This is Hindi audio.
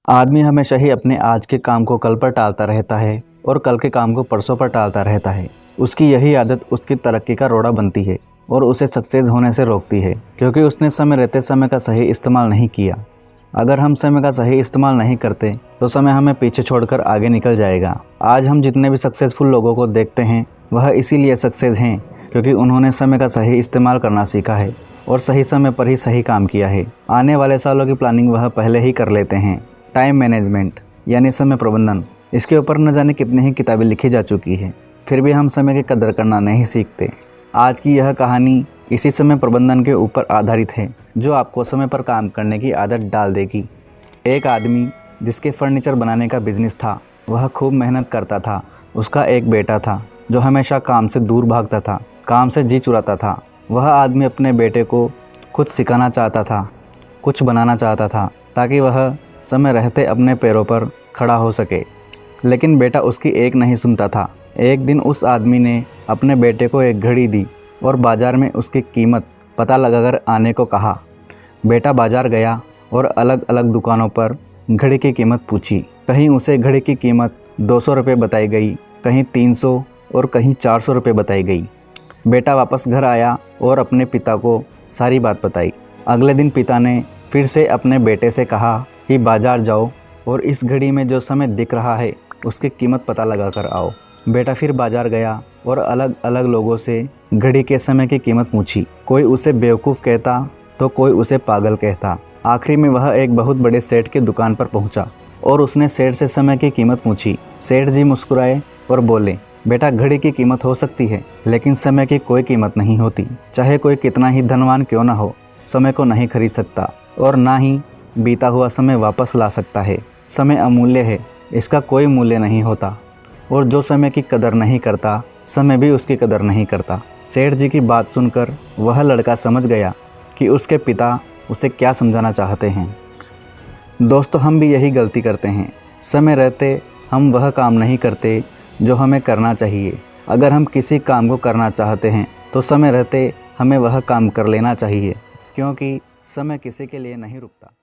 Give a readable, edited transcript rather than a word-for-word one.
आदमी हमेशा ही अपने आज के काम को कल पर टालता रहता है और कल के काम को परसों पर टालता रहता है। उसकी यही आदत उसकी तरक्की का रोड़ा बनती है और उसे सक्सेस होने से रोकती है, क्योंकि उसने समय रहते समय का सही इस्तेमाल नहीं किया। अगर हम समय का सही इस्तेमाल नहीं करते तो समय हमें पीछे छोड़कर आगे निकल जाएगा। आज हम जितने भी सक्सेसफुल लोगों को देखते हैं वह इसीलिए सक्सेस हैं क्योंकि उन्होंने समय का सही इस्तेमाल करना सीखा है और सही समय पर ही सही काम किया है। आने वाले सालों की प्लानिंग वह पहले ही कर लेते हैं। टाइम मैनेजमेंट यानी समय प्रबंधन, इसके ऊपर न जाने कितनी ही किताबें लिखी जा चुकी है, फिर भी हम समय की कदर करना नहीं सीखते। आज की यह कहानी इसी समय प्रबंधन के ऊपर आधारित है, जो आपको समय पर काम करने की आदत डाल देगी। एक आदमी जिसके फर्नीचर बनाने का बिजनेस था, वह खूब मेहनत करता था। उसका एक बेटा था जो हमेशा काम से दूर भागता था, काम से जी चुराता था। वह आदमी अपने बेटे को खुद सिखाना चाहता था, कुछ बनाना चाहता था, ताकि वह समय रहते अपने पैरों पर खड़ा हो सके। लेकिन बेटा उसकी एक नहीं सुनता था। एक दिन उस आदमी ने अपने बेटे को एक घड़ी दी और बाज़ार में उसकी कीमत पता लगाकर आने को कहा। बेटा बाज़ार गया और अलग अलग दुकानों पर घड़ी की कीमत पूछी। कहीं उसे घड़ी की कीमत 200 रुपये बताई गई, कहीं 300 और कहीं 400 रुपये बताई गई। बेटा वापस घर आया और अपने पिता को सारी बात बताई। अगले दिन पिता ने फिर से अपने बेटे से कहा कि बाज़ार जाओ और इस घड़ी में जो समय दिख रहा है उसकी कीमत पता लगा कर आओ। बेटा फिर बाज़ार गया और अलग अलग लोगों से घड़ी के समय की कीमत पूछी। कोई उसे बेवकूफ़ कहता तो कोई उसे पागल कहता। आखिरी में वह एक बहुत बड़े सेठ की दुकान पर पहुंचा और उसने सेठ से समय की कीमत पूछी। सेठ जी मुस्कुराए और बोले, बेटा घड़ी की कीमत हो सकती है लेकिन समय की कोई कीमत नहीं होती। चाहे कोई कितना ही धनवान क्यों ना हो, समय को नहीं खरीद सकता और ना ही बीता हुआ समय वापस ला सकता है। समय अमूल्य है, इसका कोई मूल्य नहीं होता और जो समय की कदर नहीं करता, समय भी उसकी कदर नहीं करता। सेठ जी की बात सुनकर वह लड़का समझ गया कि उसके पिता उसे क्या समझाना चाहते हैं। दोस्तों, हम भी यही गलती करते हैं। समय रहते हम वह काम नहीं करते जो हमें करना चाहिए। अगर हम किसी काम को करना चाहते हैं तो समय रहते हमें वह काम कर लेना चाहिए, क्योंकि समय किसी के लिए नहीं रुकता।